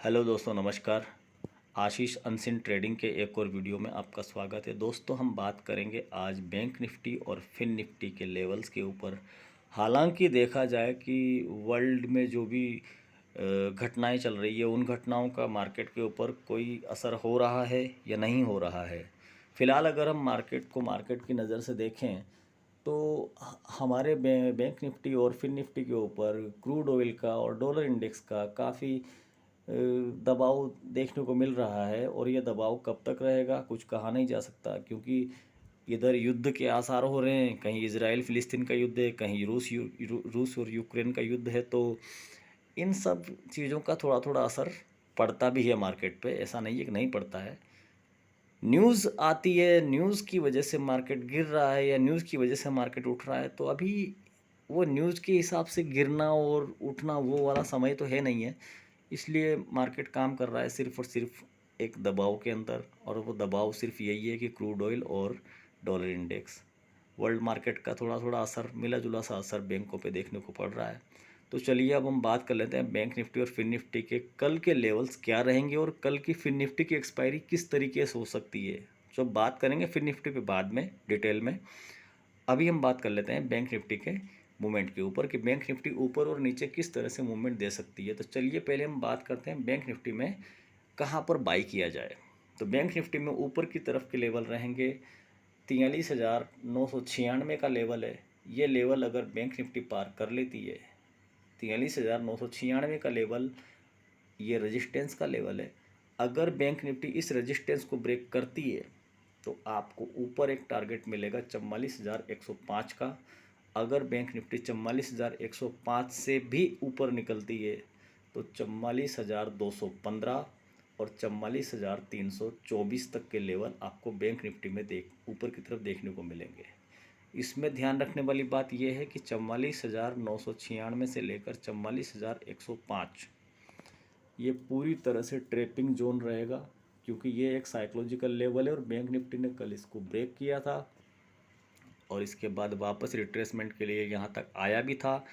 Hello दोस्तों, नमस्कार। आशीष unseen trading के एक और वीडियो में आपका स्वागत है। दोस्तों, हम बात करेंगे आज बैंक निफ्टी और फिन निफ्टी के लेवल्स के ऊपर। हालांकि देखा जाए कि वर्ल्ड में जो भी घटनाएं चल रही है, उन घटनाओं का मार्केट के ऊपर कोई असर हो रहा है या नहीं हो रहा है। फ़िलहाल अगर हम मार्केट की नज़र से देखें तो हमारे बैंक निफ्टी और फिन निफ्टी के ऊपर क्रूड ऑयल का और डॉलर इंडेक्स का काफ़ी दबाव देखने को मिल रहा है। और ये दबाव कब तक रहेगा कुछ कहा नहीं जा सकता, क्योंकि इधर युद्ध के आसार हो रहे हैं। कहीं इजराइल फिलिस्तीन का युद्ध है, कहीं रूस और यूक्रेन का युद्ध है। तो इन सब चीज़ों का थोड़ा थोड़ा असर पड़ता भी है मार्केट पे, ऐसा नहीं है कि नहीं पड़ता है। न्यूज़ आती है, न्यूज़ की वजह से मार्केट गिर रहा है या न्यूज़ की वजह से मार्केट उठ रहा है, तो अभी वो न्यूज़ के हिसाब से गिरना और उठना वो वाला समय तो है नहीं है। इसलिए मार्केट काम कर रहा है सिर्फ और सिर्फ एक दबाव के अंदर, और वो दबाव सिर्फ यही है कि क्रूड ऑयल और डॉलर इंडेक्स। वर्ल्ड मार्केट का थोड़ा थोड़ा असर, मिला जुला सा असर बैंकों पे देखने को पड़ रहा है। तो चलिए अब हम बात कर लेते हैं बैंक निफ्टी और फिन निफ्टी के कल के लेवल्स क्या रहेंगे और कल की फिन निफ्टी की एक्सपायरी किस तरीके से हो सकती है। जो बात करेंगे फिन निफ्टी पे बाद में डिटेल में। अभी हम बात कर लेते हैं बैंक निफ्टी के मूवमेंट के ऊपर कि बैंक निफ्टी ऊपर और नीचे किस तरह से मूवमेंट दे सकती है। तो चलिए पहले हम बात करते हैं बैंक निफ्टी में कहाँ पर बाई किया जाए। तो बैंक निफ्टी में ऊपर की तरफ के लेवल रहेंगे 43,996 का लेवल है। ये लेवल अगर बैंक निफ्टी पार कर लेती है, 43,996 का लेवल, ये रेजिस्टेंस का लेवल है। अगर बैंक निफ्टी इस रेजिस्टेंस को ब्रेक करती है तो आपको ऊपर एक टारगेट मिलेगा 44,105 का। अगर बैंक निफ्टी 44,105 से भी ऊपर निकलती है तो 44,215 और 44,324 तक के लेवल आपको बैंक निफ्टी में ऊपर की तरफ देखने को मिलेंगे। इसमें ध्यान रखने वाली बात यह है कि 44,996 से लेकर 44,105 ये पूरी तरह से ट्रेपिंग जोन रहेगा, क्योंकि ये एक साइकोलॉजिकल लेवल है और बैंक निफ्टी ने कल इसको ब्रेक किया था और इसके बाद वापस रिट्रेसमेंट के लिए यहाँ तक आया भी था,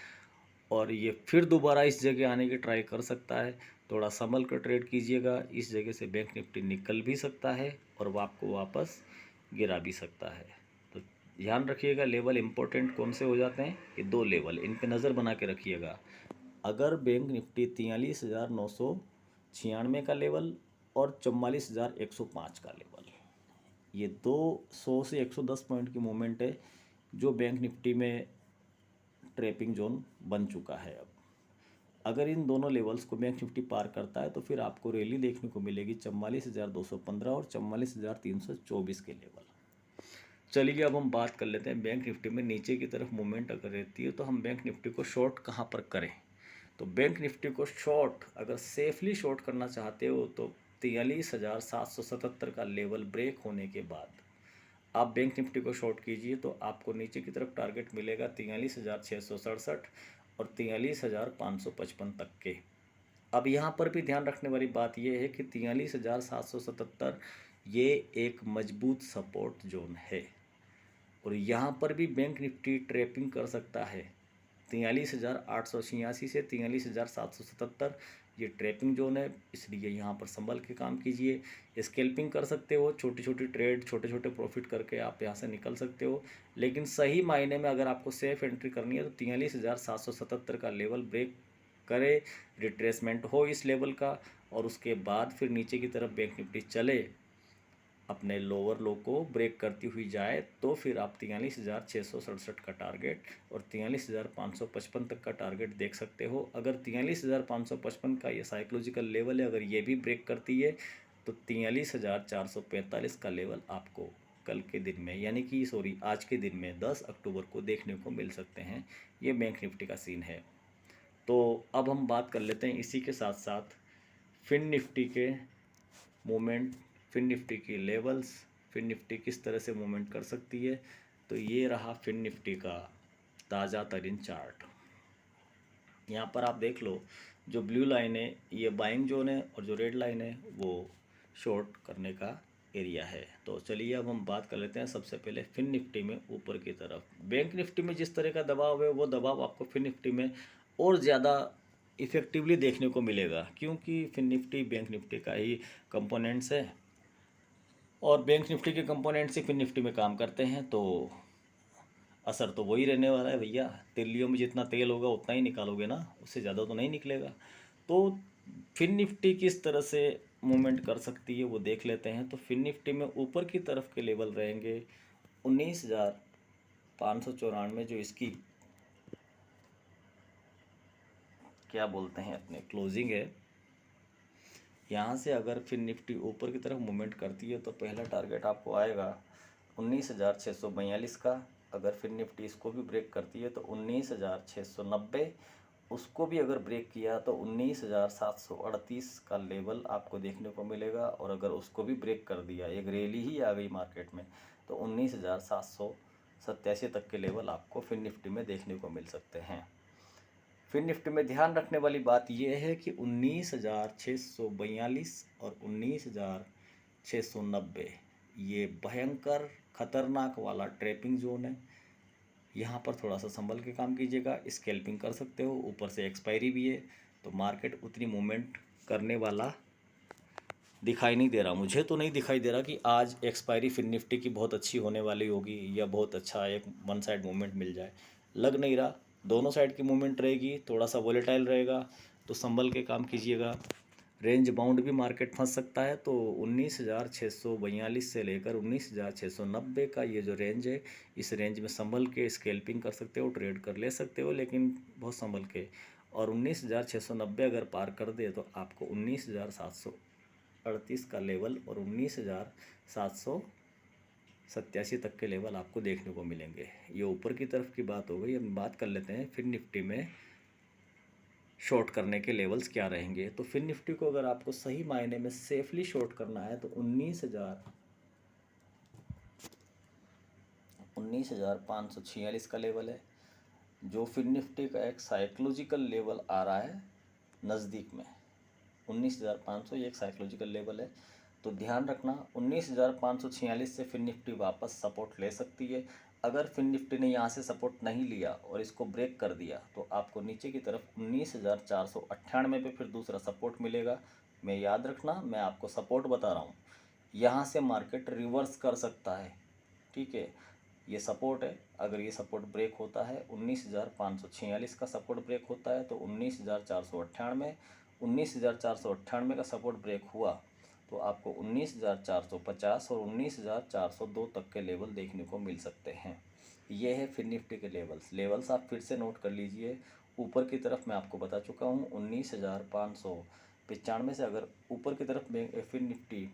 और ये फिर दोबारा इस जगह आने की ट्राई कर सकता है। थोड़ा संभल कर ट्रेड कीजिएगा, इस जगह से बैंक निफ्टी निकल भी सकता है और वो आपको वापस गिरा भी सकता है। तो ध्यान रखिएगा, लेवल इंपॉर्टेंट कौन से हो जाते हैं, ये दो लेवल, इन पे नज़र बना के रखिएगा। अगर बैंक निफ्टी 43,996 का लेवल और 44,105 का लेवल, ये 200 से 110 पॉइंट की मूवमेंट है जो बैंक निफ्टी में ट्रैपिंग जोन बन चुका है। अब अगर इन दोनों लेवल्स को बैंक निफ्टी पार करता है तो फिर आपको रैली देखने को मिलेगी 44,215 और 44,324 के लेवल। चलिए अब हम बात कर लेते हैं बैंक निफ्टी में नीचे की तरफ मूवमेंट अगर रहती है तो हम बैंक निफ्टी को शॉर्ट कहाँ पर करें। तो बैंक निफ्टी को शॉर्ट अगर सेफली शॉर्ट करना चाहते हो तो 43,777 का लेवल ब्रेक होने के बाद आप बैंक निफ्टी को शॉर्ट कीजिए तो आपको नीचे की तरफ टारगेट मिलेगा 43,667 और 43,555 तक के। अब यहाँ पर भी ध्यान रखने वाली बात यह है कि 43,777 ये एक मजबूत सपोर्ट जोन है और यहाँ पर भी बैंक निफ्टी ट्रैपिंग कर सकता है। 43,886 से 43,777 ये ट्रैपिंग जोन है, इसलिए यहाँ पर संभल के काम कीजिए। स्कैल्पिंग कर सकते हो, छोटी छोटी ट्रेड, छोटे छोटे प्रॉफिट करके आप यहाँ से निकल सकते हो। लेकिन सही मायने में अगर आपको सेफ एंट्री करनी है तो 43,777 का लेवल ब्रेक करे, रिट्रेसमेंट हो इस लेवल का, और उसके बाद फिर नीचे की तरफ बैंक निफ्टी चले, अपने लोअर लो को ब्रेक करती हुई जाए, तो फिर आप 43,667 का टारगेट और 43,555 तक का टारगेट देख सकते हो। अगर 43,555 का ये साइकोलॉजिकल लेवल है, अगर ये भी ब्रेक करती है तो 43,445 का लेवल आपको कल के दिन में, यानी कि आज के दिन में 10 अक्टूबर को देखने को मिल सकते हैं। ये बैंक निफ्टी का सीन है। तो अब हम बात कर लेते हैं इसी के साथ साथ फिन निफ्टी के मूवमेंट, फिन निफ्टी की लेवल्स, फिन निफ्टी किस तरह से मूवमेंट कर सकती है। तो ये रहा फिन निफ्टी का ताज़ा तरीन चार्ट। यहाँ पर आप देख लो, जो ब्लू लाइन है ये बाइंग जोन है और जो रेड लाइन है वो शॉर्ट करने का एरिया है। तो चलिए अब हम बात कर लेते हैं सबसे पहले फिन निफ्टी में ऊपर की तरफ। बैंक निफ्टी में जिस तरह का दबाव है वो दबाव आपको फिन निफ्टी में और ज़्यादा इफ़ेक्टिवली देखने को मिलेगा, क्योंकि फिन निफ्टी बैंक निफ्टी का ही कंपोनेंट्स है और बैंक निफ्टी के कंपोनेंट्स ही फिन निफ्टी में काम करते हैं, तो असर तो वही रहने वाला है भैया। तिल्लियों में जितना तेल होगा उतना ही निकालोगे ना, उससे ज़्यादा तो नहीं निकलेगा। तो फिन निफ्टी किस तरह से मूवमेंट कर सकती है वो देख लेते हैं। तो फिन निफ्टी में ऊपर की तरफ के लेवल रहेंगे 19,594, जो इसकी क्या बोलते हैं अपने क्लोजिंग है। यहाँ से अगर फिन निफ्टी ऊपर की तरफ मूवमेंट करती है तो पहला टारगेट आपको आएगा 19,642 का। अगर फिन निफ्टी इसको भी ब्रेक करती है तो 19,690, उसको भी अगर ब्रेक किया तो 19,738 का लेवल आपको देखने को मिलेगा। और अगर उसको भी ब्रेक कर दिया, एक रैली ही आ गई मार्केट में, तो 19,787 तक के लेवल आपको फिन निफ्टी में देखने को मिल सकते हैं। फिन निफ्टी में ध्यान रखने वाली बात यह है कि 19,642 और 19,690 ये भयंकर खतरनाक वाला ट्रैपिंग जोन है। यहाँ पर थोड़ा सा संभल के काम कीजिएगा, स्कैल्पिंग कर सकते हो। ऊपर से एक्सपायरी भी है, तो मार्केट उतनी मूवमेंट करने वाला दिखाई नहीं दे रहा। मुझे तो नहीं दिखाई दे रहा कि आज एक्सपायरी फिन निफ्टी की बहुत अच्छी होने वाली होगी या बहुत अच्छा एक वन साइड मूवमेंट मिल जाए, लग नहीं रहा। दोनों साइड की मूवमेंट रहेगी, थोड़ा सा वोलेटाइल रहेगा, तो संभल के काम कीजिएगा। रेंज बाउंड भी मार्केट फंस सकता है, तो 19,642 से लेकर 19,690 का ये जो रेंज है, इस रेंज में संभल के स्कैल्पिंग कर सकते हो, ट्रेड कर ले सकते हो, लेकिन बहुत संभल के। और 19,690 अगर पार कर दे तो आपको 19,738 का लेवल और 19,787 तक के लेवल आपको देखने को मिलेंगे। ये ऊपर की तरफ की बात हो गई। अब बात कर लेते हैं फिन निफ्टी में शॉर्ट करने के लेवल्स क्या रहेंगे। तो फिन निफ्टी को अगर आपको सही मायने में सेफली शॉर्ट करना है तो 19,546 का लेवल है, जो फिन निफ्टी का एक साइकोलॉजिकल लेवल आ रहा है नज़दीक में। 19,500 ये एक साइकोलॉजिकल लेवल है, तो ध्यान रखना 19,546 से फिन निफ्टी वापस सपोर्ट ले सकती है। अगर फिन निफ्टी ने यहाँ से सपोर्ट नहीं लिया और इसको ब्रेक कर दिया तो आपको नीचे की तरफ 19,498 पे फिर दूसरा सपोर्ट मिलेगा। मैं याद रखना, मैं आपको सपोर्ट बता रहा हूँ, यहाँ से मार्केट रिवर्स कर सकता है, ठीक है। ये सपोर्ट है, अगर ये सपोर्ट ब्रेक होता है 19,546 का सपोर्ट ब्रेक होता है तो 19,498, 19,498 का सपोर्ट ब्रेक हुआ तो आपको 19,450 और 19,402 तक के लेवल देखने को मिल सकते हैं। ये है फिन निफ्टी के लेवल्स आप फिर से नोट कर लीजिए। ऊपर की तरफ मैं आपको बता चुका हूँ 19,595 से अगर ऊपर की तरफ फिन निफ्टी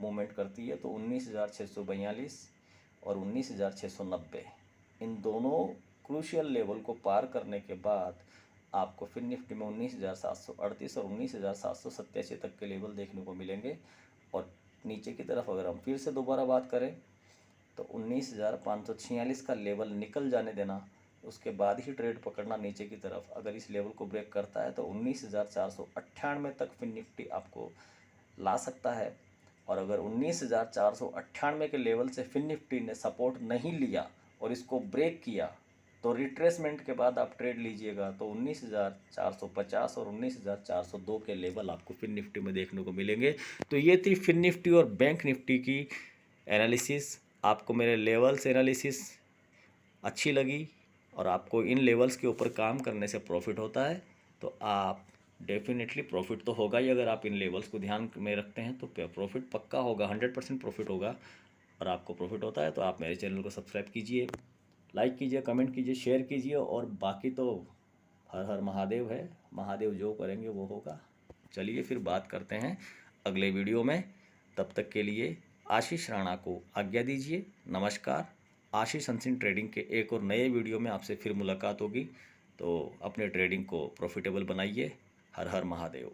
मूवमेंट करती है तो 19,642 और 19,690, इन दोनों क्रूशियल लेवल को पार करने के बाद आपको फिन निफ्टी में 19,738 और 19,787 तक के लेवल देखने को मिलेंगे। और नीचे की तरफ अगर हम फिर से दोबारा बात करें तो 19,546 का लेवल निकल जाने देना, उसके बाद ही ट्रेड पकड़ना नीचे की तरफ। अगर इस लेवल को ब्रेक करता है तो 19,498 तक फिन निफ्टी आपको ला सकता है। और अगर 19,498 के लेवल से फिन निफ्टी ने सपोर्ट नहीं लिया और इसको ब्रेक किया तो रिट्रेसमेंट के बाद आप ट्रेड लीजिएगा तो 19,450 और 19,402 के लेवल आपको फिन निफ्टी में देखने को मिलेंगे। तो ये थी फिन निफ्टी और बैंक निफ्टी की एनालिसिस। आपको मेरे लेवल्स एनालिसिस अच्छी लगी और आपको इन लेवल्स के ऊपर काम करने से प्रॉफिट होता है तो आप डेफिनेटली, प्रॉफिट तो होगा ही, अगर आप इन लेवल्स को ध्यान में रखते हैं तो प्रॉफिट पक्का होगा, 100% प्रॉफिट होगा। और आपको प्रॉफिट होता है तो आप मेरे चैनल को सब्सक्राइब कीजिए, लाइक कीजिए, कमेंट कीजिए, शेयर कीजिए। और बाकी तो हर हर महादेव है, महादेव जो करेंगे वो होगा। चलिए फिर बात करते हैं अगले वीडियो में। तब तक के लिए आशीष राणा को आज्ञा दीजिए। नमस्कार। आशीष अनसिन ट्रेडिंग के एक और नए वीडियो में आपसे फिर मुलाकात होगी। तो अपने ट्रेडिंग को प्रॉफिटेबल बनाइए। हर हर महादेव।